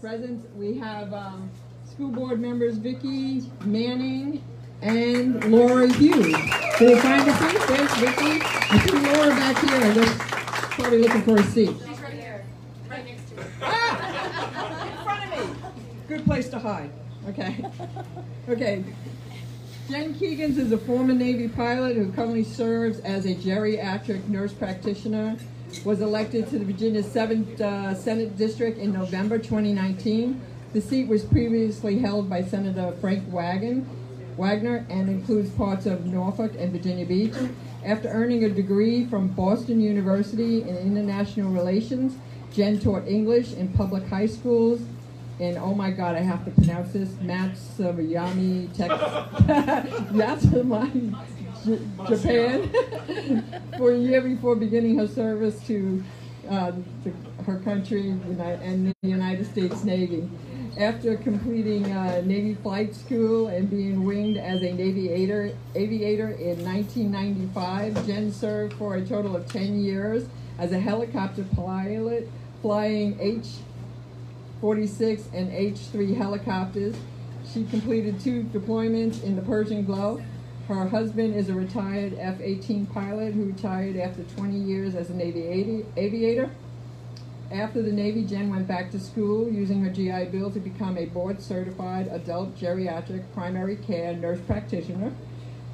Present, we have school board members Vicki Manning and Laura Hughes. Can you find a seat? There's Vicki. I see Laura back here. I just probably looking for a seat. She's right here, right next to her. Ah! In front of me. Good place to hide. Okay. Okay. Jen Keegans is a former Navy pilot who currently serves as a geriatric nurse practitioner. Was elected to the Virginia 7th Senate District in November 2019. The seat was previously held by Senator Frank Wagner and includes parts of Norfolk and Virginia Beach. After earning a degree from Boston University in International Relations, Jen taught English in public high schools in, oh my God, I have to pronounce this, Matsuyama, Yatsumai, Japan, for a year before beginning her service to her country and the United States Navy. After completing Navy flight school and being winged as a Navy aviator in 1995, Jen served for a total of 10 years as a helicopter pilot, flying H-46 and H-3 helicopters. She completed 2 deployments in the Persian Gulf. Her husband is a retired F-18 pilot who retired after 20 years as a Navy aviator. After the Navy, Jen went back to school using her GI Bill to become a board-certified adult geriatric primary care nurse practitioner.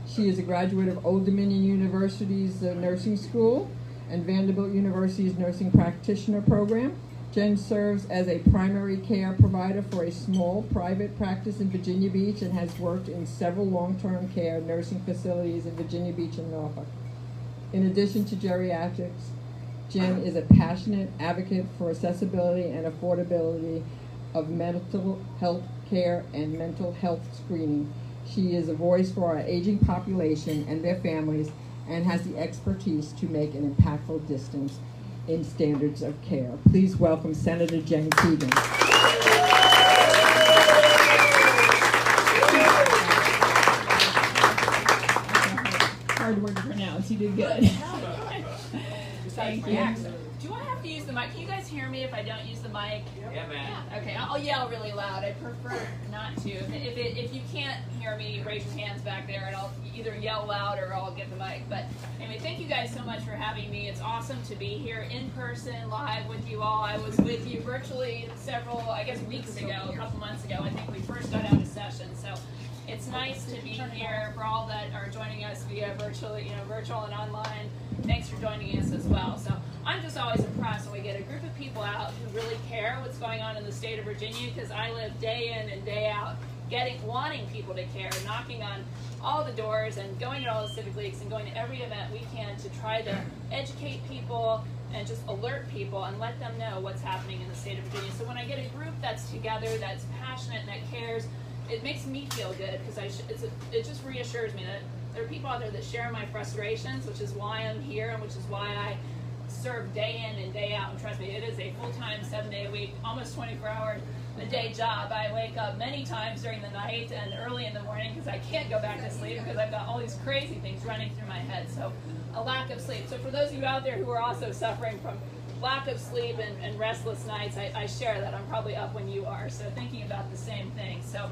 She is a graduate of Old Dominion University's nursing school and Vanderbilt University's nursing practitioner program. Jen serves as a primary care provider for a small private practice in Virginia Beach and has worked in several long-term care nursing facilities in Virginia Beach and Norfolk. In addition to geriatrics, Jen is a passionate advocate for accessibility and affordability of mental health care and mental health screening. She is a voice for our aging population and their families and has the expertise to make an impactful difference in standards of care. Please welcome Senator Jen Keegans. Hard word to pronounce. You did good. Thank you. Do I have to use the mic? Can you guys hear me if I don't use the mic? Yeah, man. Yeah. Okay, I'll yell really loud. I prefer not to. If you can't hear me, raise your hands back there, and I'll either yell loud or I'll get the mic. But anyway, thank you guys so much for having me. It's awesome to be here in person, live with you all. I was with you virtually several, I guess, weeks ago, a couple months ago. I think we first got out of session. So it's nice to be here for all that are joining us via virtual and online. Thanks for joining us as well. So I'm just always impressed when we get a group of people out who really care what's going on in the state of Virginia, because I live day in and day out wanting people to care, knocking on all the doors and going to all the civic leagues and going to every event we can to try to educate people and just alert people and let them know what's happening in the state of Virginia. So when I get a group that's together, that's passionate and that cares, it makes me feel good, because it just reassures me that there are people out there that share my frustrations, which is why I'm here and which is why I serve day in and day out. And trust me, it is a full-time, 7-day-a-week, almost 24-hour-a-day job. I wake up many times during the night and early in the morning because I can't go back to sleep because I've got all these crazy things running through my head. So a lack of sleep. So for those of you out there who are also suffering from lack of sleep and restless nights, I share that. I'm probably up when you are, so thinking about the same thing. So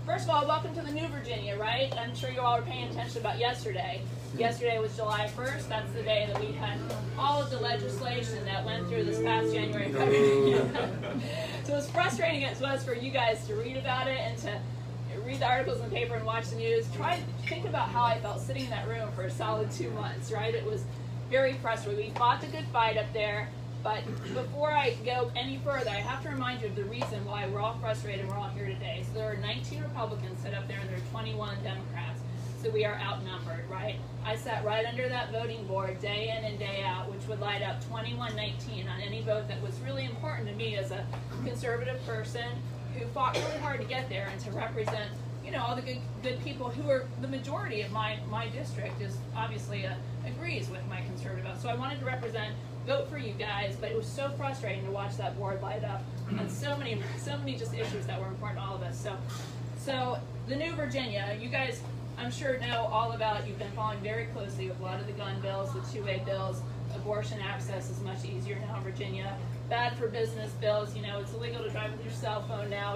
first of all, welcome to the new Virginia, right? I'm sure you all are paying attention about yesterday. Yesterday was July 1st. That's the day that we had all of the legislation that went through this past January and February. So as frustrating as it was for you guys to read about it and to read the articles in the paper and watch the news, think about how I felt sitting in that room for a solid 2 months, right? It was very frustrating. We fought the good fight up there. But before I go any further, I have to remind you of the reason why we're all frustrated and we're all here today. So there are 19 Republicans set up there and there are 21 Democrats. So we are outnumbered, right? I sat right under that voting board day in and day out, which would light up 21-19 on any vote that was really important to me as a conservative person who fought really hard to get there and to represent, all the good people who are the majority of my district is obviously agrees with my conservative vote. So I wanted to vote for you guys, but it was so frustrating to watch that board light up and so many just issues that were important to all of us. So the new Virginia, you guys, I'm sure know all about. You've been following very closely with a lot of the gun bills, the two-way bills. Abortion access is much easier now in Virginia. bad for business bills. You know, it's illegal to drive with your cell phone now.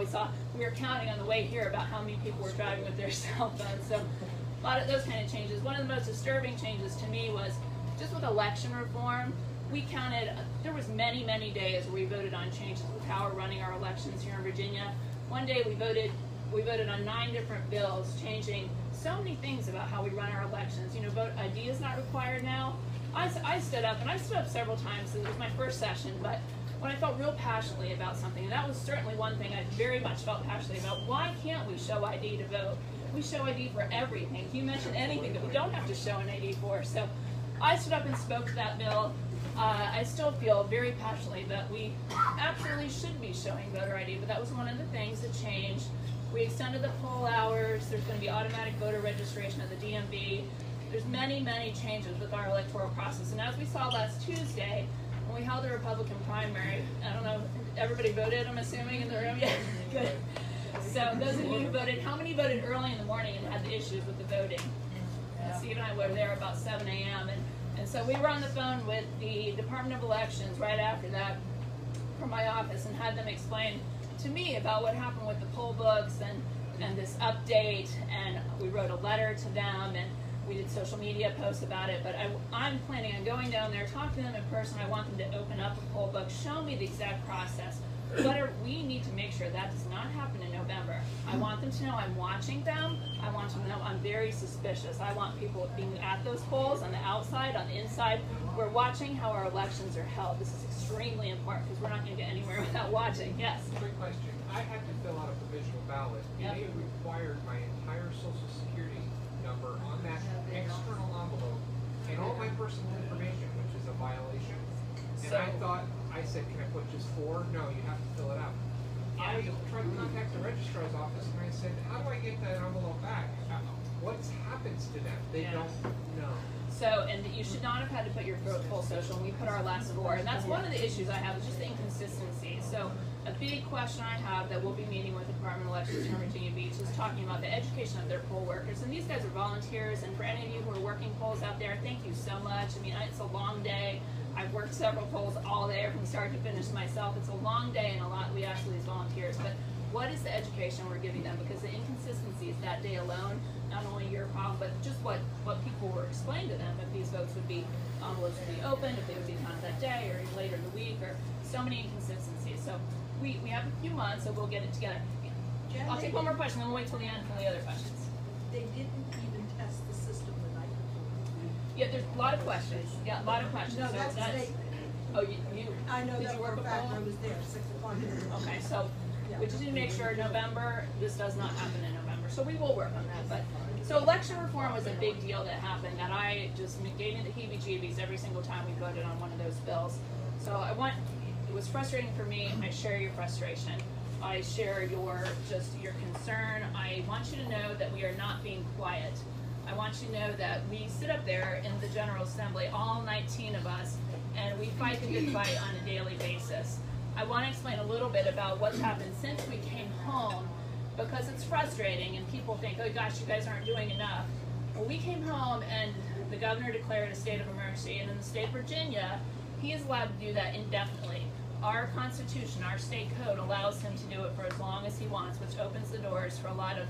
We were counting on the way here about how many people were driving with their cell phones. So a lot of those kind of changes. One of the most disturbing changes to me was just with election reform. We counted, there was many, many days where we voted on changes with how we're running our elections here in Virginia. One day we voted on 9 different bills, changing so many things about how we run our elections. You know, vote ID is not required now. I stood up, and I stood up several times. It was my first session, but when I felt real passionately about something, and that was certainly one thing I very much felt passionately about. Why can't we show ID to vote? We show ID for everything. You mentioned anything that we don't have to show an ID for. So I stood up and spoke to that bill. I still feel very passionately that we absolutely should be showing voter ID, but that was one of the things that changed. We extended the poll hours. There's going to be automatic voter registration at the DMV. There's many, many changes with our electoral process. And as we saw last Tuesday, when we held the Republican primary, I don't know, everybody voted, I'm assuming, in the room? Yeah, good. So those of you who voted, how many voted early in the morning and had the issues with the voting? Steve and I were there about 7 a.m. And so we were on the phone with the Department of Elections right after that from my office and had them explain to me about what happened with the poll books and this update. And we wrote a letter to them and we did social media posts about it. But I'm planning on going down there, talk to them in person. I want them to open up a poll book, show me the exact process. We need to make sure that does not happen in November. I want them to know I'm watching them. I want them to know I'm very suspicious. I want people being at those polls on the outside, on the inside. We're watching how our elections are held. This is extremely important because we're not going to get anywhere without watching. Yes? Quick question. I had to fill out a provisional ballot. Yep. They required my entire Social Security number on that external envelope and all my personal information, which is a violation. And I said, can I put just 4? No, you have to fill it out. I tried to contact the registrar's office and I said, how do I get that envelope back? What happens to them? They don't know. So, and you should not have had to put your full social, and we put our last 4. And that's one of the issues I have, is just the inconsistency. So, a big question I have that we'll be meeting with the Department of Elections here in Virginia Beach is talking about the education of their poll workers. And these guys are volunteers, and for any of you who are working polls out there, thank you so much. I mean, it's a long day. I've worked several polls all day from start to finish myself. It's a long day and a lot we ask for these volunteers. But what is the education we're giving them? Because the inconsistencies that day alone, not only your problem, but just what people were explained to them, if these votes would be, envelopes would be opened, if they would be counted that day or later in the week, or so many inconsistencies. So we have a few months, so we'll get it together. I'll take one more question, then we'll wait till the end for the other questions. They didn't even test the system the night before. Yeah, there's a lot of questions. Yeah, a lot of questions. No, So that's a statement. Oh, you I know did that you work for a fact. before? I was there, 6 o'clock. Okay, so we just need to make sure November, this does not happen in November. So we will work on that. But so election reform was a big deal that happened that I just gave me the heebie-jeebies every single time we voted on one of those bills. So it was frustrating for me. I share your frustration. I share your concern. I want you to know that we are not being quiet. I want you to know that we sit up there in the General Assembly, all 19 of us, and we fight the good fight on a daily basis. I want to explain a little bit about what's happened since we came home, because it's frustrating and people think, oh gosh, you guys aren't doing enough. Well, we came home and the governor declared a state of emergency, and in the state of Virginia, he is allowed to do that indefinitely. Our Constitution, our state code allows him to do it for as long as he wants, which opens the doors for a lot of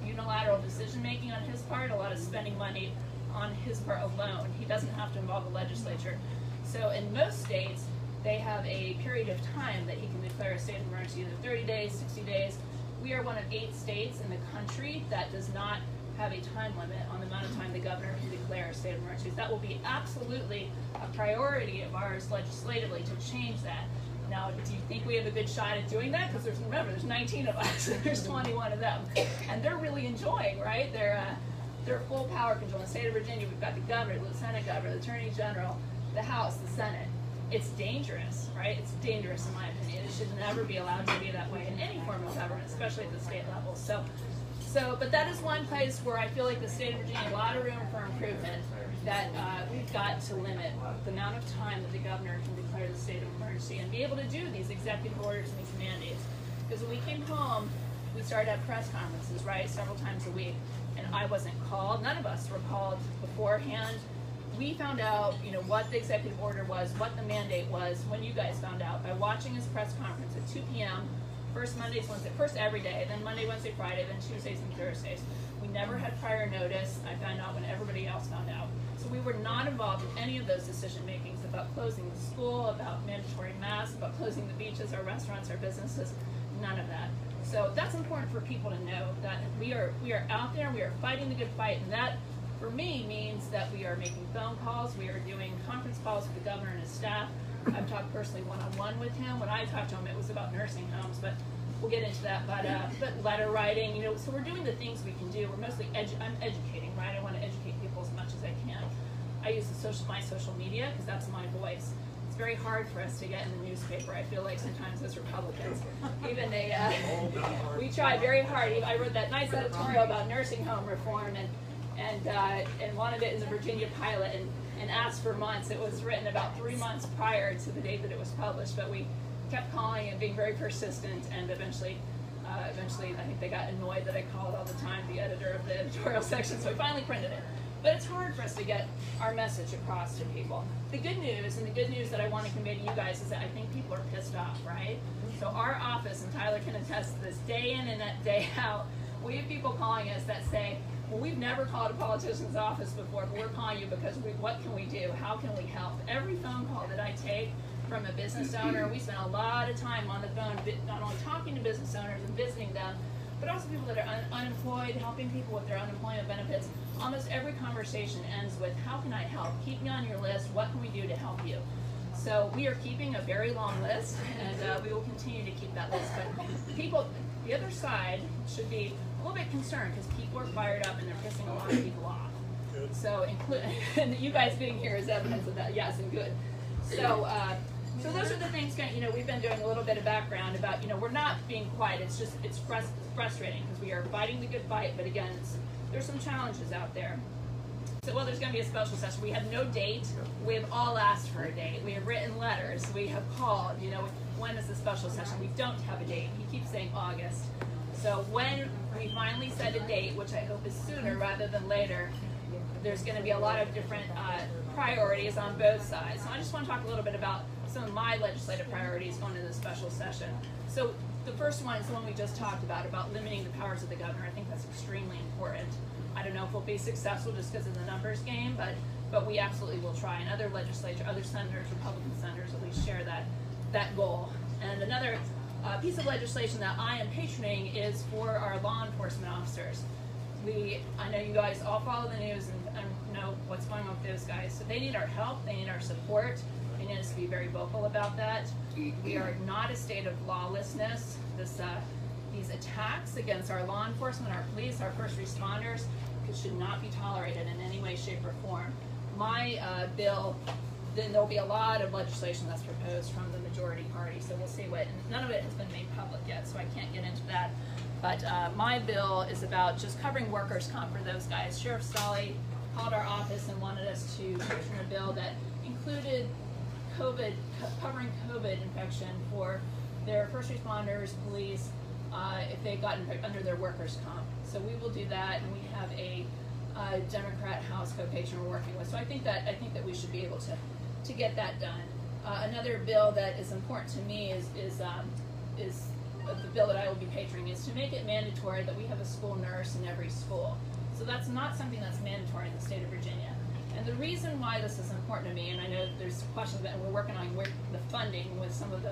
unilateral decision-making on his part, a lot of spending money on his part alone. He doesn't have to involve the legislature. So in most states, they have a period of time that he can declare a state of emergency, either 30 days, 60 days. We are one of 8 states in the country that does not have a time limit on the amount of time the governor can declare a state of emergency. That will be absolutely a priority of ours legislatively to change that. Now, do you think we have a good shot at doing that? Because remember, there's 19 of us, and there's 21 of them. And they're really enjoying, right? They're full power control. In the state of Virginia, we've got the governor, the lieutenant governor, the attorney general, the House, the Senate. It's dangerous, right? It's dangerous in my opinion. It should never be allowed to be that way in any form of government, especially at the state level. But that is one place where I feel like the state of Virginia, a lot of room for improvement, that we've got to limit the amount of time that the governor can declare the state of emergency and be able to do these executive orders and these mandates. Because when we came home, we started to have press conferences, right, several times a week, and I wasn't called. None of us were called beforehand. we found out, what the executive order was, what the mandate was, when you guys found out, by watching his press conference at 2 p.m., first Mondays, Wednesday, first every day, then Monday, Wednesday, Friday, then Tuesdays and Thursdays. We never had prior notice. I found out when everybody else found out. So we were not involved in any of those decision makings about closing the school, about mandatory masks, about closing the beaches, our restaurants, our businesses, none of that. So that's important for people to know, that we are out there, we are fighting the good fight, and that for me means that we are making phone calls, we are doing conference calls with the governor and his staff. I've talked personally one-on-one with him. When I talked to him, it was about nursing homes, but we'll get into that. But letter writing, so we're doing the things we can do. We're mostly I'm educating, right? I want to educate people as much as I can. I use my social media because that's my voice. It's very hard for us to get in the newspaper. I feel like sometimes as Republicans, even we try very hard. I wrote that nice editorial about nursing home reform and wanted it as a Virginia pilot and asked for months. It was written about 3 months prior to the date that it was published, but we kept calling and being very persistent, and eventually I think they got annoyed that I called all the time, the editor of the editorial section, so we finally printed it. But it's hard for us to get our message across to people. The good news, and the good news that I want to convey to you guys, is that I think people are pissed off, right? So our office, and Tyler can attest to this, day in and day out, we have people calling us that say, well, we've never called a politician's office before, but we're calling you because what can we do? How can we help? Every phone call that I take from a business owner, we spend a lot of time on the phone, not only talking to business owners and visiting them, but also people that are unemployed, helping people with their unemployment benefits. Almost every conversation ends with, how can I help? Keep me on your list. What can we do to help you? So we are keeping a very long list, and we will continue to keep that list. But people, the other side should be a little bit concerned because people are fired up and they're pissing a lot of people off. Good. So, and you guys being here is evidence of that. Yes, and good. So, so those are the things. We've been doing a little bit of background about. We're not being quiet. It's just it's frustrating because we are fighting the good fight, but again, there's some challenges out there. So, well, there's going to be a special session. We have no date. We have all asked for a date. We have written letters. We have called. When is the special session? We don't have a date. He keeps saying August. So when we finally set a date, which I hope is sooner rather than later, there's going to be a lot of different priorities on both sides. So I just want to talk a little bit about some of my legislative priorities going into the special session. So the first one is the one we just talked about limiting the powers of the governor. I think that's extremely important. I don't know if we'll be successful just because of the numbers game, but we absolutely will try. And other senators, Republican senators, at least share that goal. And another piece of legislation that I am patroning is for our law enforcement officers. I know you guys all follow the news and know what's going on with those guys. So they need our help, they need our support. They need us to be very vocal about that. We are not a state of lawlessness. These attacks against our law enforcement, our police, our first responders should not be tolerated in any way, shape, or form. My bill, then there'll be a lot of legislation that's proposed from the majority party, so we'll see none of it has been made public yet, so I can't get into that. But my bill is about just covering workers' comp for those guys. Sheriff Stolley called our office and wanted us to patron a bill that included covering COVID infection for their first responders, police, if they got under their workers' comp. So we will do that, and we have a Democrat House co-patron we're working with. So I think that we should be able to get that done. Another bill that is important to me is the bill that I will be patroning is to make it mandatory that we have a school nurse in every school. So that's not something that's mandatory in the state of Virginia. And the reason why this is important to me, and I know there's questions that we're working on the funding with some of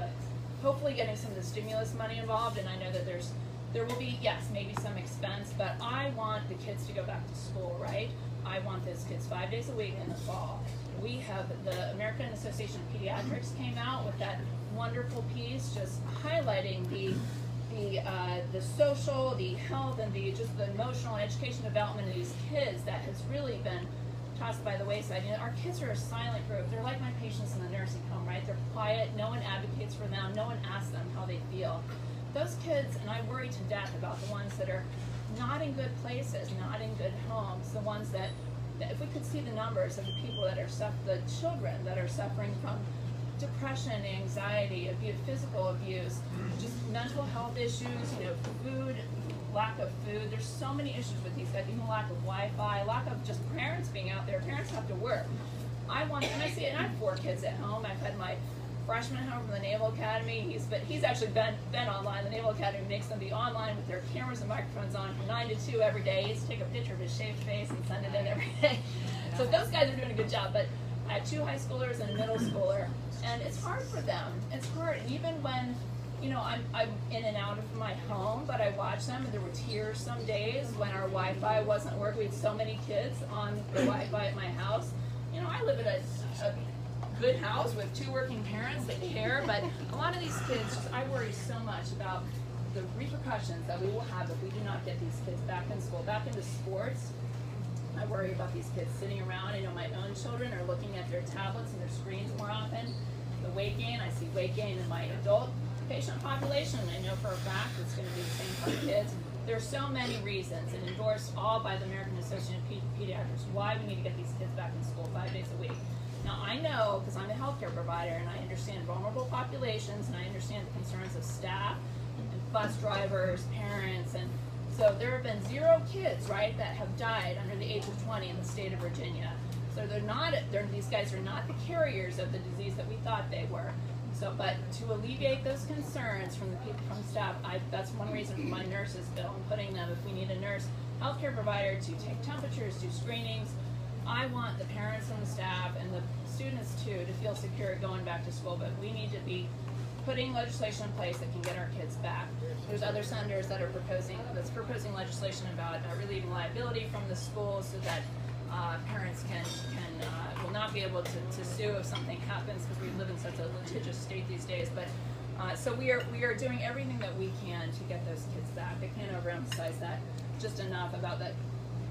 hopefully getting some of the stimulus money involved, and I know that there will be, yes, maybe some expense, but I want the kids to go back to school, right? I want those kids 5 days a week in the fall. We have the American Association of Pediatrics came out with that wonderful piece just highlighting the social, the health, and just the emotional and education development of these kids that has really been tossed by the wayside. Our kids are a silent group. They're like my patients in the nursing home, right? They're quiet. No one advocates for them. No one asks them how they feel. Those kids, and I worry to death about the ones that are not in good places, not in good homes, the ones that if we could see the numbers of the people that are the children that are suffering from depression, anxiety, physical abuse, just mental health issues, food, lack of food. There's so many issues with these guys, even lack of Wi-Fi, lack of just parents being out there. Parents have to work. And I see it, and I have 4 kids at home. I've had my freshman home from the Naval Academy. He's actually been online. The Naval Academy makes them be online with their cameras and microphones on from 9 to 2 every day. He has to take a picture of his shaved face and send it in every day. So those guys are doing a good job. But I have 2 high schoolers and a middle schooler, and it's hard for them. It's hard, and even when I'm in and out of my home, but I watch them, and there were tears some days when our Wi-Fi wasn't working. We had so many kids on the Wi-Fi at my house. I live in a good house with 2 working parents that care, but a lot of these kids, I worry so much about the repercussions that we will have if we do not get these kids back in school, back into sports. I worry about these kids sitting around. I know my own children are looking at their tablets and their screens more often. The weight gain, I see weight gain in my adult patient population. I know for a fact it's going to be the same for kids. There are so many reasons, and endorsed all by the American Association of Pediatrics, why we need to get these kids back in school 5 days a week. Now, I know, because I'm a healthcare provider, and I understand vulnerable populations, and I understand the concerns of staff, and bus drivers, parents, and so there have been 0 kids, right, that have died under the age of 20 in the state of Virginia. So these guys are not the carriers of the disease that we thought they were. So, but to alleviate those concerns from the people from staff, that's one reason for my nurses bill and putting them, if we need a nurse, healthcare provider to take temperatures, do screenings. I want the parents and the staff and the students too to feel secure going back to school, but we need to be putting legislation in place that can get our kids back. There's other senators that are proposing legislation about relieving liability from the schools so that parents will not be able to sue if something happens, because we live in such a litigious state these days. But so we are doing everything that we can to get those kids back. I can't overemphasize that just enough about that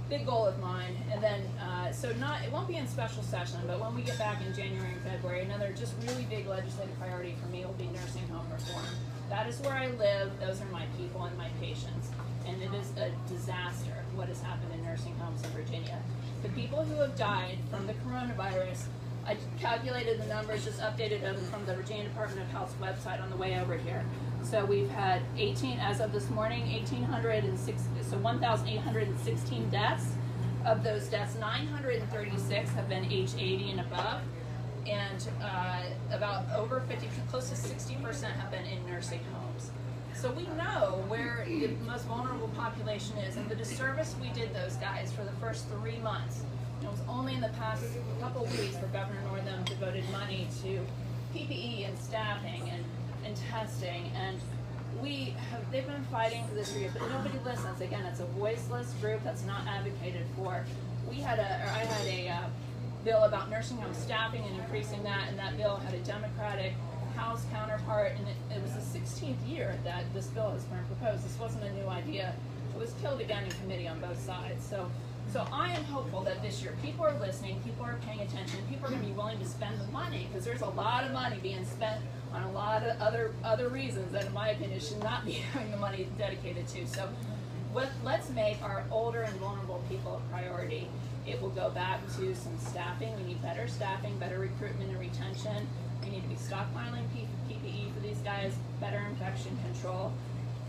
big goal of mine. And then it won't be in special session, but when we get back in January and February, another just really big legislative priority for me will be nursing home reform. That is where I live. Those are my people and my patients. And it is a disaster what has happened in nursing homes in Virginia. The people who have died from the coronavirus, I calculated the numbers, just updated them from the Virginia Department of Health's website on the way over here. So we've had as of this morning, 1,816 deaths. Of those deaths, 936 have been age 80 and above, and about over 50%, close to 60% have been in nursing homes. So we know where the most vulnerable population is, and the disservice we did those guys for the first 3 months. It was only in the past couple weeks where Governor Northam devoted money to PPE and staffing and testing, and they've been fighting for this for years, but nobody listens. Again, it's a voiceless group that's not advocated for. I had a bill about nursing home staffing and increasing that, and that bill had a Democratic House counterpart, and it was the 16th year that this bill has been proposed. This wasn't a new idea. It was killed again in committee on both sides. So I am hopeful that this year people are listening, people are paying attention, people are going to be willing to spend the money, because there's a lot of money being spent on a lot of other reasons that, in my opinion, should not be having the money dedicated to. So let's make our older and vulnerable people a priority. It will go back to some staffing. We need better staffing, better recruitment and retention. We need to be stockpiling PPE for these guys, better infection control.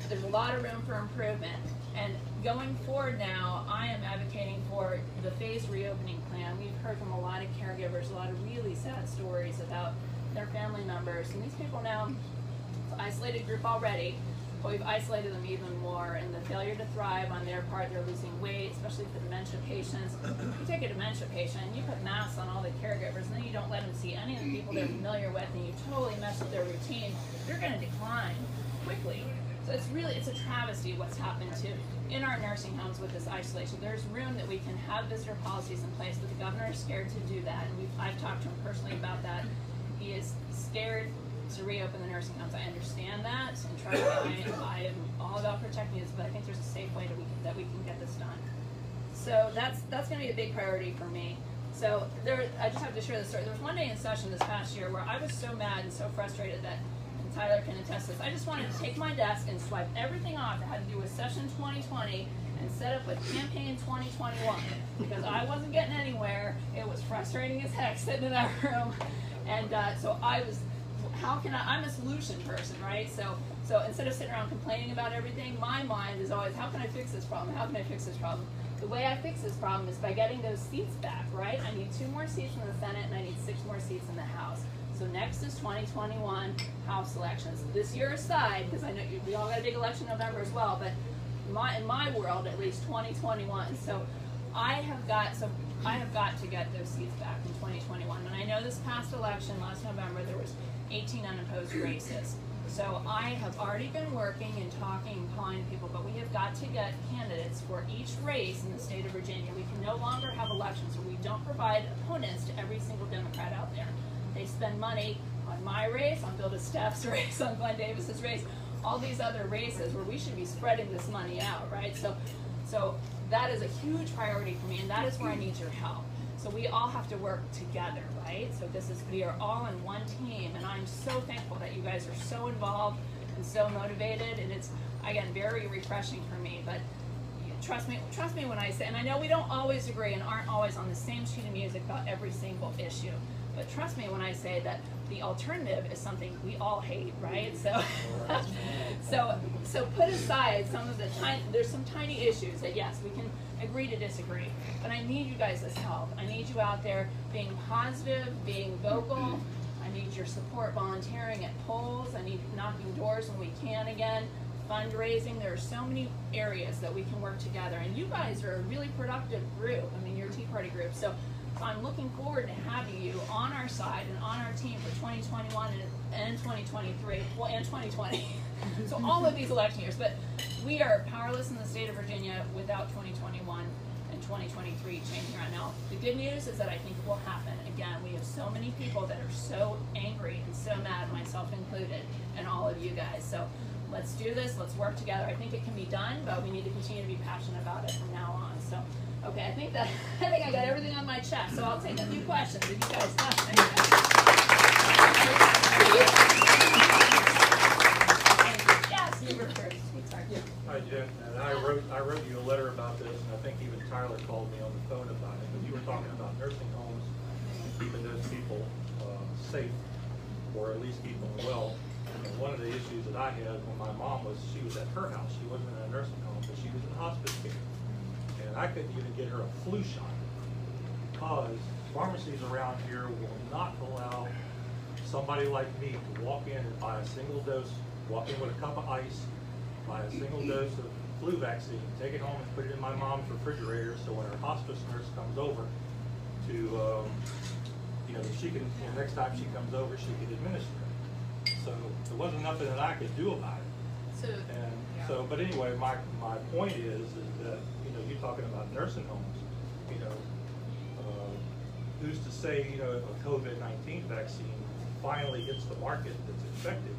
There's a lot of room for improvement. And going forward now, I am advocating for the phased reopening plan. We've heard from a lot of caregivers, a lot of really sad stories about their family members. And these people now, it's an isolated group already, but we've isolated them even more. And the failure to thrive on their part, they're losing weight, especially for dementia patients. You take a dementia patient and you put masks on all the caregivers, and then you don't let them see any of the people they're familiar with, and you totally mess with their routine, they're going to decline quickly. So it's a travesty what's happened in our nursing homes with this isolation. There's room that we can have visitor policies in place, but the governor is scared to do that. And I've talked to him personally about that. He is scared to reopen the nursing homes. I understand that, and I am all about protecting this, but I think there's a safe way that we can get this done. So that's going to be a big priority for me. So I just have to share this story. There was one day in session this past year where I was so mad and so frustrated that, and Tyler can attest this, I just wanted to take my desk and swipe everything off that had to do with session 2020 and set up with campaign 2021, because I wasn't getting anywhere. It was frustrating as heck sitting in that room. And so I was how can I'm a solution person, right? So instead of sitting around complaining about everything, my mind is always, how can I fix this problem? How can I fix this problem? The way I fix this problem is by getting those seats back, right? I need 2 more seats in the Senate and I need 6 more seats in the House. So next is 2021 House elections. This year aside, because I know we all got a big election in November as well, but in my world, at least 2021. So I have got to get those seats back in 2021. And I know this past election, last November, there was 18 unopposed races. So I have already been working and talking and calling people, but we have got to get candidates for each race in the state of Virginia. We can no longer have elections where we don't provide opponents to every single Democrat out there. They spend money on my race, on Bill DeSteff's race, on Glenn Davis's race, all these other races where we should be spreading this money out, right? So that is a huge priority for me, and that is where I need your help. So we all have to work together, right? So we are all in one team, and I'm so thankful that you guys are so involved and so motivated, and it's, again, very refreshing for me. But trust me when I say, and I know we don't always agree and aren't always on the same sheet of music about every single issue, but trust me when I say that the alternative is something we all hate, right? So put aside some of the there's some tiny issues that yes, we can agree to disagree, but I need you guys' help. I need you out there being positive, being vocal. I need your support volunteering at polls. I need knocking doors when we can again. Fundraising. There are so many areas that we can work together, and you guys are a really productive group. I mean, you're a Tea Party group, so I'm looking forward to having you on our side and on our team for 2021 and 2023, well, and 2020. So all of these election years, but we are powerless in the state of Virginia without 2021 and 2023 changing right now. The good news is that I think it will happen. Again, we have so many people that are so angry and so mad, myself included, and all of you guys. So let's do this. Let's work together. I think it can be done, but we need to continue to be passionate about it from now on. So, okay, I think I got everything on my chest. So I'll take a few questions if you guys have. Yes, you were first. Sorry. Hi, Jen. And I wrote you a letter about this, and I think even Tyler called me on the phone about it. But you were talking about nursing homes, keeping those people safe, or at least keep them well. And one of the issues that I had when my mom she was at her house. She wasn't in a nursing home, but she was in hospice care. And I couldn't even get her a flu shot because pharmacies around here will not allow somebody like me to walk in and buy a single dose, walk in with a cup of ice, buy a single dose of flu vaccine, take it home and put it in my mom's refrigerator so when her hospice nurse comes over to, she can, next time she comes over, she can administer it. So there wasn't nothing that I could do about it. But anyway, my point is that, you're talking about nursing homes, who's to say, if a COVID-19 vaccine finally hits the market that's expected,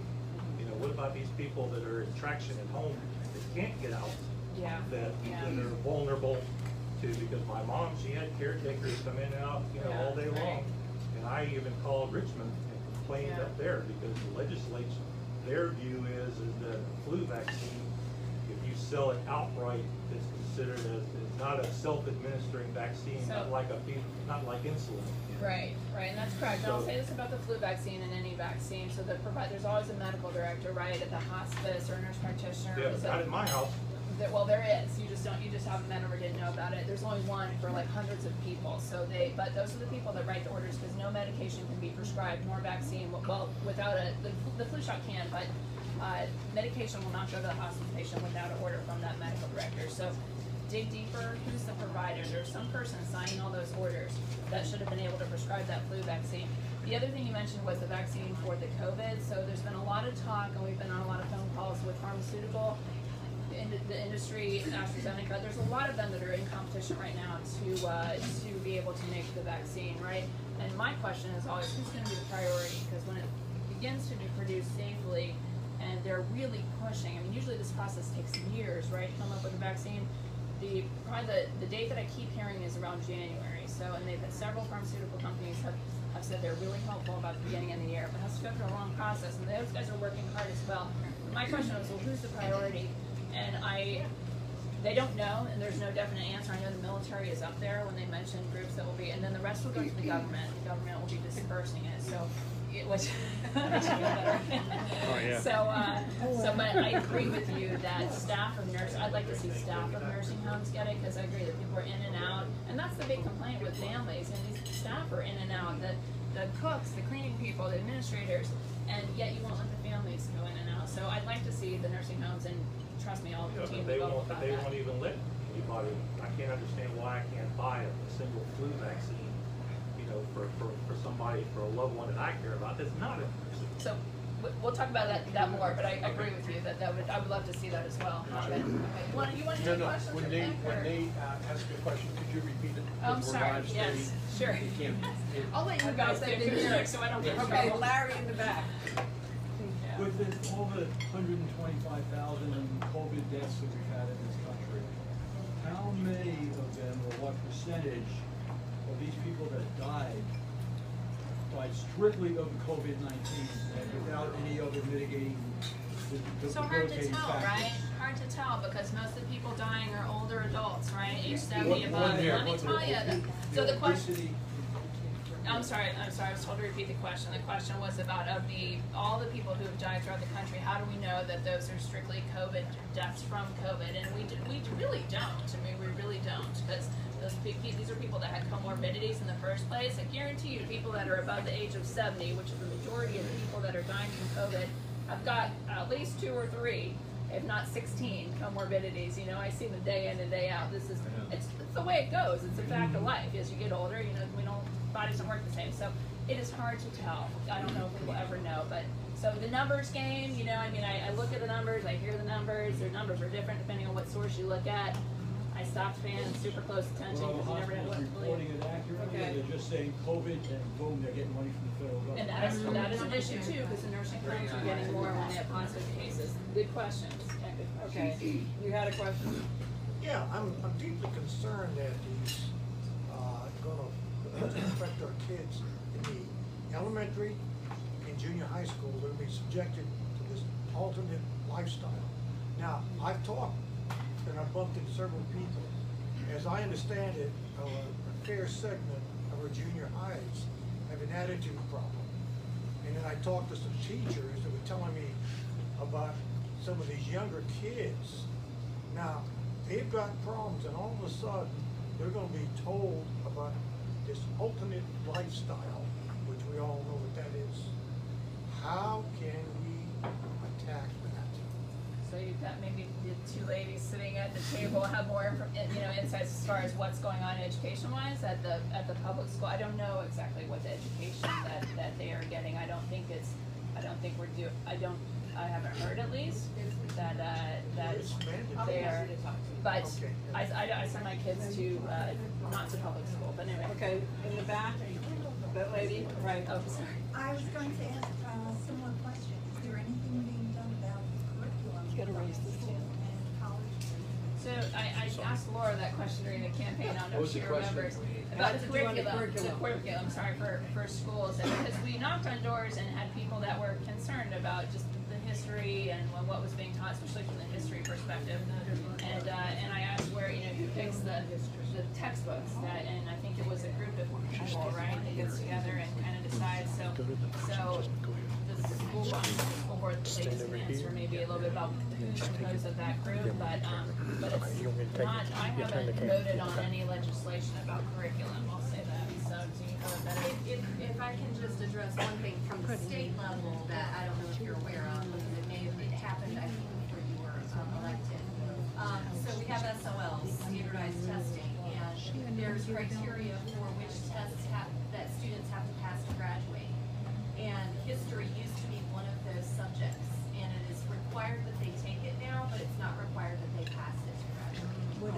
what about these people that are in traction at home that can't get out, that are vulnerable to, because my mom, she had caretakers come in and out, all day long. And I even called Richmond and complained up there because the legislature, their view is that a flu vaccine, if you sell it outright, it's considered as not a self-administering vaccine, not like insulin. Right, and that's correct. And I'll say this about the flu vaccine and any vaccine. So there's always a medical director, right, at the hospice or a nurse practitioner. Yeah, not at my house. Well, there is. You just haven't met or didn't know about it. There's only one for like hundreds of people. But those are the people that write the orders because no medication can be prescribed nor vaccine. Well, without the flu shot can, but medication will not go to the hospice patient without an order from that medical director. So dig deeper. Who's the provider? There's some person signing all those orders that should have been able to prescribe that flu vaccine. The other thing you mentioned was the vaccine for the COVID. So there's been a lot of talk, and we've been on a lot of phone calls with pharmaceutical the industry, AstraZeneca. There's a lot of them that are in competition right now to be able to make the vaccine, right? And my question is always, who's going to be the priority? Because when it begins to be produced safely, and they're really pushing, I mean, usually this process takes years, right, to come up with a vaccine. The date that I keep hearing is around January. So, and several pharmaceutical companies have said they're really hopeful about the beginning of the year, but it has to go through a long process, and those guys are working hard as well. My question was, well, who's the priority? And they don't know, and there's no definite answer. I know the military is up there when they mention groups that will be, and then the rest will go to the government. The government will be dispersing it. So it was but I agree with you that staff of nurse. I'd like to see staff of nursing homes get it because I agree that people are in and out, and that's the big complaint with families. And these staff are in and out. The cooks, the cleaning people, the administrators, and yet you won't let the families go in and out. So I'd like to see the nursing homes, and trust me, I'll continue to go about They that. won't even let anybody. I can't understand why I can't buy a single flu vaccine, you know, for somebody, for a loved one that I care about that's not in nursing. So we'll talk about that more, but I agree with you that I would love to see that as well. Okay. You want to take questions? When they ask a question, could you repeat it? Oh, I'm Because we're sorry. live Yes, streaming. sure. You can't. I'll let you guys do it so I don't get in Okay, trouble. Larry in the back. With all the 125,000 COVID deaths that we've had in this country, how many of them, or what percentage of these people that died strictly of COVID-19 and without any other mitigating, So hard to debilitating tell, factors? right? Hard to tell because most of the people dying are older adults, right? Age 70 What- above. what- Let me what- tell you. So the question. obesity- I'm sorry. I was told to repeat the question. The question was about all the people who have died throughout the country. How do we know that those are strictly COVID deaths from COVID? And we really don't. I mean, we really don't because these are people that had comorbidities in the first place. I guarantee you, people that are above the age of 70, which is the majority of the people that are dying from COVID, I've got at least 2 or 3, if not 16 comorbidities. You know, I see them day in and day out. It's the way it goes. It's a fact of life. As you get older, you know, bodies don't work the same. So it is hard to tell. I don't know if we will ever know, but so the numbers game, you know, I mean, I look at the numbers, I hear the numbers. Their numbers are different depending on what source you look at. I stopped paying super close attention Well, because you never know what to reporting believe. it accurately, Okay. or they're just saying COVID and boom, they're getting money from the federal government. And that is an issue too, because the nursing homes are getting more when they have positive cases. Good questions. Yeah, good questions. Okay, you had a question? Yeah, I'm deeply concerned that these going to affect our kids in the elementary and junior high school. They're going to be subjected to this alternate lifestyle. Now, I've talked and I've bumped into several people. As I understand it, a fair segment of our junior highs have an attitude problem. And then I talked to some teachers that were telling me about some of these younger kids. Now, they've got problems, and all of a sudden, they're going to be told about this alternate lifestyle, which we all know what that is. How can we attack that? So you've got maybe the 2 ladies sitting at the table have more, insights as far as what's going on education-wise at the public school. I don't know exactly what the education that they are getting. I haven't heard at least that It's mandatory. they are. But Okay. I send my kids to not to public school. But anyway. Okay, in the back, that lady, right. Oh, sorry. I was going to ask a similar question. Is there anything being done about the curriculum? Gotta raise this and college? So I asked Laura that question during the campaign. I don't know What if was she the question? remembers. How About did the you do on the curriculum. curriculum? Sorry, for schools. And because we knocked on doors and had people that were concerned about just the history and what was being taught, especially from the history perspective. And I asked who picks the textbooks, and I think it was a group of people, right, that gets together and kind of decides. So the school board places an answer maybe a little bit about who's composed of that group, but it's not, I haven't voted on any legislation about curriculum, I'll say that. So do you have a better? If I can just address one thing from the state level that I don't know if you're aware of, because it happened, I think, before you were elected. So we have SOLs, standardized testing, and there's criteria for which tests that students have to pass to graduate. And history used to be one of those subjects, and it is required that they take it now, but it's not required that they pass it to graduate. Well,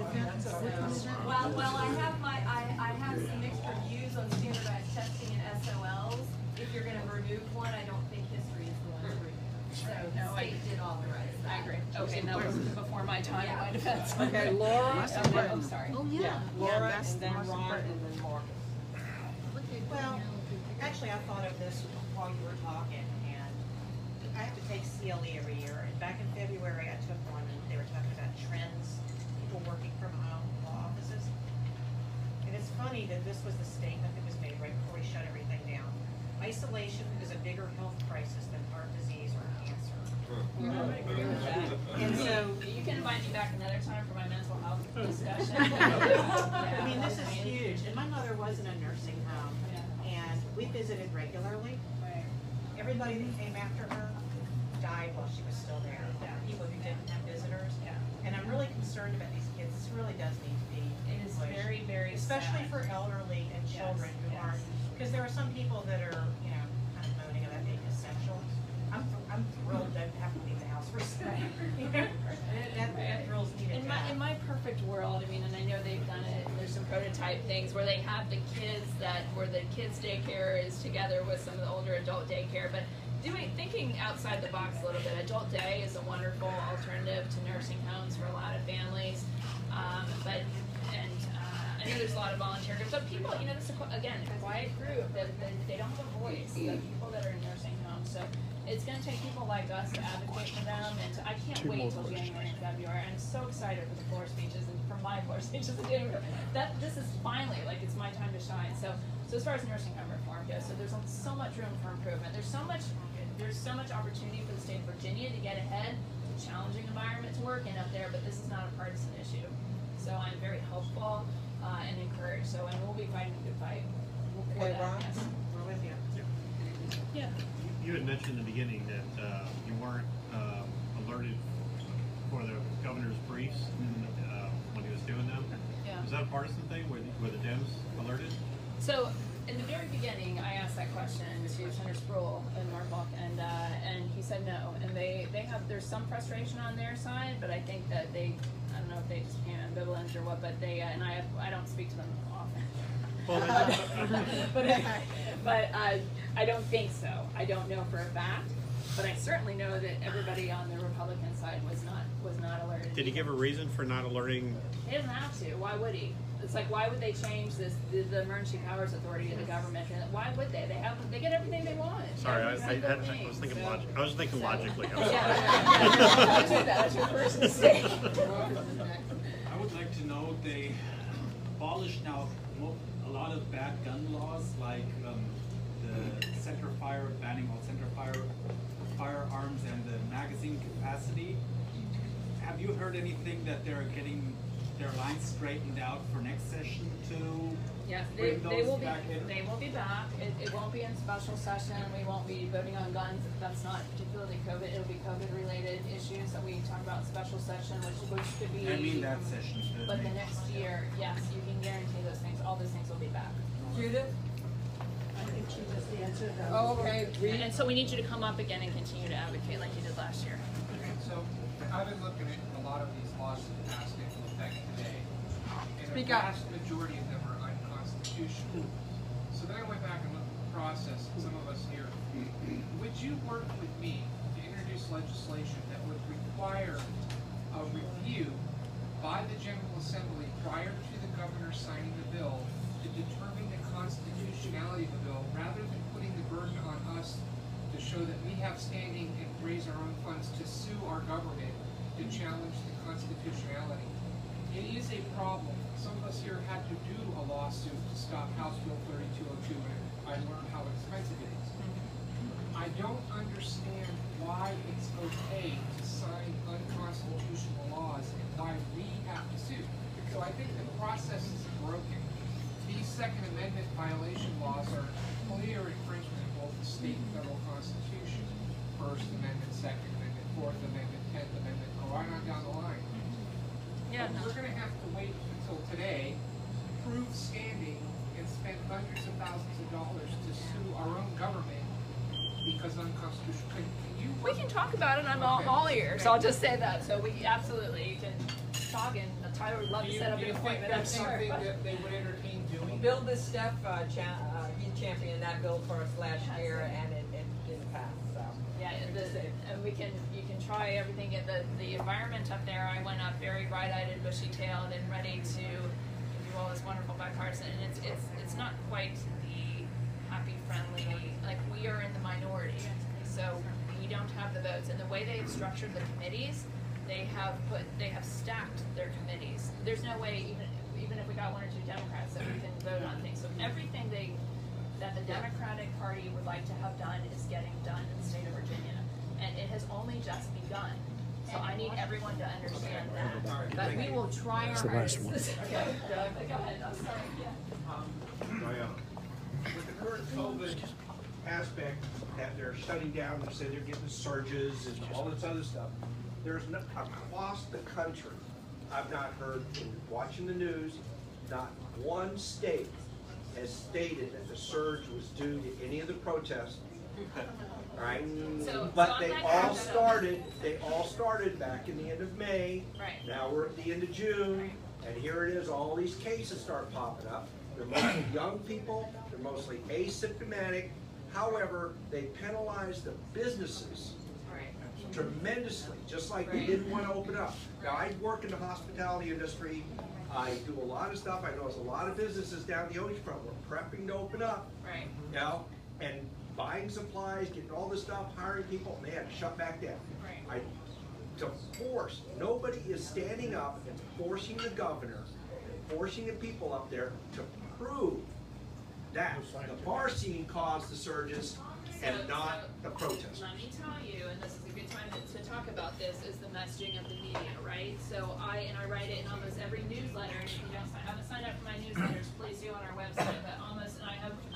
I have some mixed reviews on standardized testing and SOLs. If you're going to remove one, I don't think history is the one to remove. So the state did authorize that. I agree. Okay, and that was before my time, in my defense. Okay, Laura, and then, I'm sorry. yeah, Laura, and then Ron, and then Mark. Well, actually, I thought of this while you were talking, and I have to take CLE every year. And back in February, I took one, and they were talking about trends, people working from home, law offices. And it's funny that this was the statement that was made right before we shut everything down. isolation is a bigger health crisis than heart disease or cancer. I would agree with that. And so, You can invite me back another time for my mental health discussion. I mean, this is huge. And my mother was in a nursing home, and we visited regularly. Everybody that came after her died while she was still there. People who didn't have visitors. And I'm really concerned about these kids. This really does need to be It is pushed. very, very Especially sad. for elderly and children who aren't, because there are some people that are, kind of moaning about being essential. I'm thrilled to have to leave the house for Sunday. That thrills me to death. In my perfect world, I mean, and I know they've done it, and there's some prototype things where they have the kids where the kids daycare is together with some of the older adult daycare, but thinking outside the box a little bit. Adult day is a wonderful alternative to nursing homes for a lot of families, I know there's a lot of volunteer groups, but people, this is again a quiet group that they don't have a voice. The people that are in nursing homes, so it's going to take people like us to advocate for them. And I can't wait till January and February. I'm so excited for the floor speeches and for my floor speeches in January. This is finally it's my time to shine. So as far as nursing home reform goes, so there's so much room for improvement. There's so much opportunity for the state of Virginia to get ahead. It's a challenging environment to work in up there, but this is not a partisan issue. So I'm very hopeful and encouraged. So, and we'll be fighting a good fight. We're with you. Yeah. You had mentioned in the beginning that you weren't alerted for the governor's briefs when he was doing them. Yeah. Was that a partisan thing? Were the Dems alerted? So in the very beginning, I asked that question to Senator Sproul in Norfolk, and he said no. And there's some frustration on their side, but I think that I don't know if they just became ambivalent or what, but I don't speak to them often. but I don't think so. I don't know for a fact, but I certainly know that everybody on the Republican side was not alerted. Did he give a reason for not alerting? He doesn't have to. Why would he? It's like, why would they change the Emergency Powers Authority of the government? Why would they? They get everything they want. Sorry, I was thinking I was thinking logically. I'm sorry. Yeah. That's your first mistake. I would like to know they abolished now a lot of bad gun laws, like the center fire, banning all center firearms and the magazine capacity. Have you heard anything that they're getting their lines straightened out for next session to Yes, bring they those will be back in? They will be back. It won't be in special session. We won't be voting on guns. That's not particularly COVID. It'll be COVID-related issues that we talk about in special session, which could be. I mean that session. But the next year, yes, you can guarantee those things. All those things will be back. Judith? I think she just answered that. Oh, okay. And so we need you to come up again and continue to advocate like you did last year. So I've been looking at a lot of these laws that passed into effect today, and Speak the up. vast majority of them are unconstitutional. So then I went back and looked at the process, and some of us here, would you work with me to introduce legislation that would require a review by the General Assembly prior to the governor signing the bill to determine the constitutionality of the bill, rather than putting the burden on us to show that we have standing and raise our own funds to sue our government to challenge the constitutionality? It is a problem. Some of us here had to do a lawsuit to stop House Bill 3202, and I learned how expensive it is. I don't understand why it's okay to sign unconstitutional laws and why we have to sue. So I think the process is broken. These Second Amendment violation laws are clear infringement of both the state and federal constitution. First Amendment, Second Amendment, Fourth Amendment, 10th Amendment, go right on down the line. Yeah, But we're going to have to wait until today, prove standing, and spend hundreds of thousands of dollars to sue our own government because unconstitutional. Can you? We can talk about it. I'm all ears. I'll just say that. So we absolutely can talk, and Tyler would love to set up an appointment. I'm That's sure. something that they would entertain doing? Bill this Steph, he championed that bill for us last year, and it didn't pass. So Yeah, and you can try everything. The environment up there, I went up very bright-eyed and bushy-tailed and ready to do all this wonderful bipartisan, and it's not quite the happy, friendly, like we are in the minority, so we don't have the votes. And the way they've structured the committees, they have stacked their committees. There's no way, even if we got one or two Democrats, that we can vote on things. So everything they that the Democratic Party would like to have done is getting done in the state of Virginia. And it has only just begun. So I need everyone to understand that. But we will try our hardest. Okay, Doug, go ahead. I'm sorry. Yeah. With the current COVID aspect that they're shutting down, they say they're getting surges and all this other stuff, there's no, across the country, I've not heard, in watching the news, not one state has stated that the surge was due to any of the protests. All right, but they all started back in the end of May. Right. Now we're at the end of June, and here it is. All these cases start popping up. They're mostly young people. They're mostly asymptomatic. However, they penalize the businesses tremendously, just like they didn't want to open up. Now, I work in the hospitality industry. I do a lot of stuff. I know there's a lot of businesses down the oceanfront. We're prepping to open up. Right. You know, and buying supplies, getting all this stuff, hiring people, and they had to shut back down. Right. Nobody is standing up and forcing the governor, and forcing the people up there to prove that the bar scene caused the surges and not the protests. Let me tell you, and this is a good time to talk about this, is the messaging of the media, right? So I write it in almost every newsletter, and if you haven't signed up for my newsletters, please do on our website, but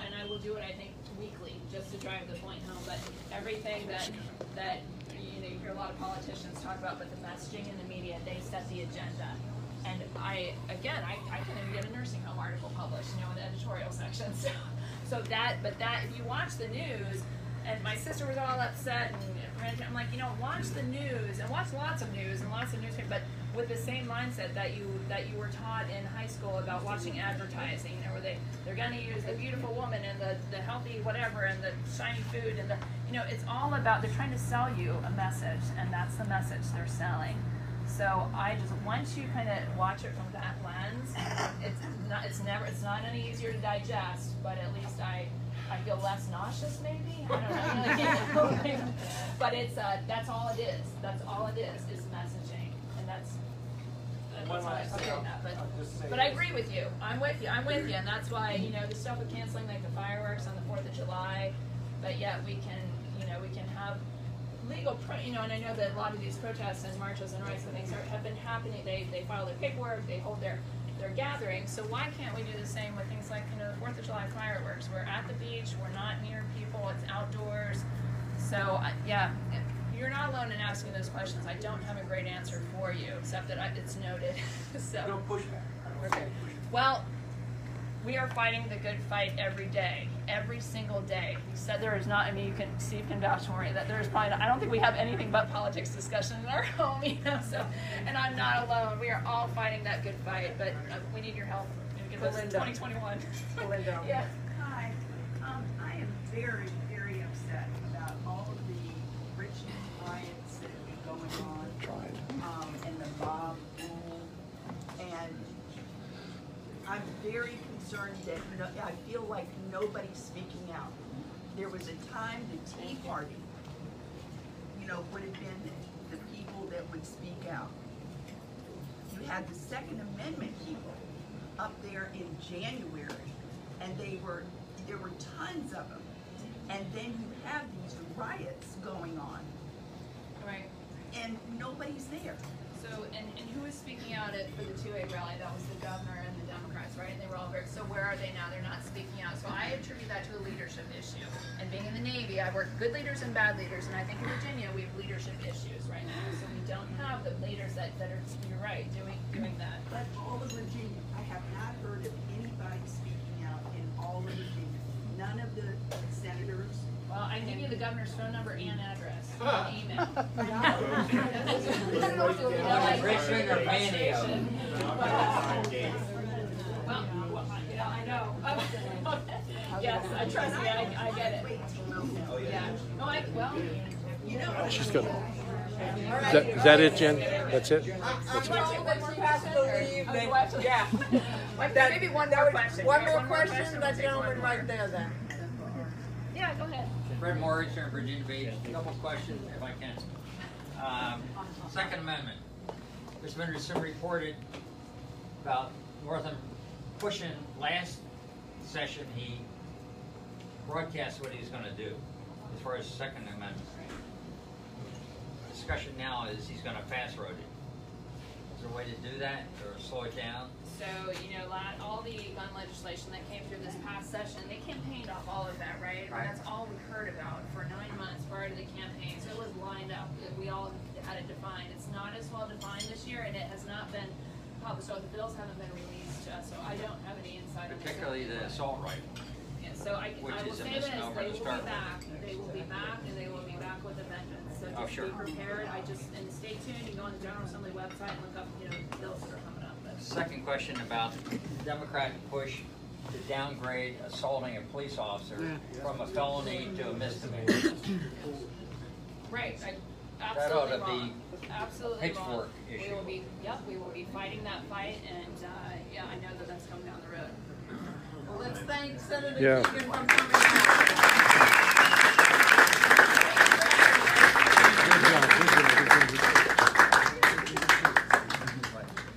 and I will do it, I think, weekly, just to drive the point home, but everything that you hear a lot of politicians talk about, but the messaging in the media, they set the agenda. And I couldn't even get a nursing home article published, in the editorial section. So if you watch the news, and my sister was all upset, and I'm like, watch the news, and watch lots of news and lots of newspapers, but with the same mindset that you were taught in high school about watching advertising, where they're going to use the beautiful woman and the healthy whatever and the shiny food and it's all about, they're trying to sell you a message, and that's the message they're selling. So once you kind of watch it from that lens, it's not any easier to digest, but at least I feel less nauseous maybe. I don't know. But that's all it is. That's all it is messaging, and that's all I'm saying that. But I agree with you. I'm with you, and that's why the stuff with canceling like the fireworks on the 4th of July, but yet we can have legal, and I know that a lot of these protests and marches and rights and things have been happening. They file their paperwork, they hold their gatherings. So why can't we do the same with things like the 4th of July fireworks? We're at the beach, we're not near people, it's outdoors. So you're not alone in asking those questions. I don't have a great answer for you, except that it's noted. So No pushback. Okay. Well, we are fighting the good fight every day, every single day. You said there is not, Steve can vouch for me, that there is probably I don't think we have anything but politics discussion in our home, so, and I'm not alone. We are all fighting that good fight, but we need your help. Get this 2021. Belinda. Yeah. Hi. I am very, very upset about all of the Richmond riots that have been going on, and the mob rule, and I'm very concerned that I feel like nobody's speaking out. There was a time the Tea Party, would have been the people that would speak out. You had the Second Amendment people up there in January, and there were tons of them. And then you have these riots going on. Right. And nobody's there. So, and who was speaking out for the 2A rally? That was the governor and the Democrats, right? And they were all so where are they now? They're not speaking out. So I attribute that to a leadership issue. And being in the Navy, I work with good leaders and bad leaders. And I think in Virginia, we have leadership issues right now. So we don't have the leaders that are, you're right, doing that. But all of Virginia, I have not heard of anybody speaking out in all of Virginia. None of the senators. Well, I can give you the governor's phone number and address. Email. Richmond or Manio? Well, I know. Yes, I trust you. I get it. Yeah. No, She's good. Is that it, Jen? That's it? That's it. Yeah. Maybe one more question. One more question, that gentleman right there then. Yeah, go ahead. Fred Morris here in Virginia Beach. A couple questions, if I can. Second Amendment. There's been some reported about Northam pushing last session. He broadcast what he's going to do as far as the Second Amendment. Discussion now is he's going to fast road it. Is there a way to do that or slow it down? So, all the gun legislation that came through this past session, they campaigned off all of that, right? Right. And that's all we heard about for 9 months prior to the campaign. So it was lined up. We all had it defined. It's not as well defined this year, and it has not been published. So the bills haven't been released to us, so I don't have any insight on this. Particularly the assault rifle. Yeah, so I will is a say this, misnomer they to will start be with. back. They will be back, and they will be back with a vengeance. So just sure. be prepared. And stay tuned. You can go on the General Assembly website and look up, bills that are coming up. But Second question about the Democratic push to downgrade assaulting a police officer from a felony to a misdemeanor. right, That ought absolutely to wrong. be Absolutely pitchfork wrong. issue. We will be fighting that fight, and I know that that's coming down the road. Well, let's thank Senator Yeah. Keegan for coming out.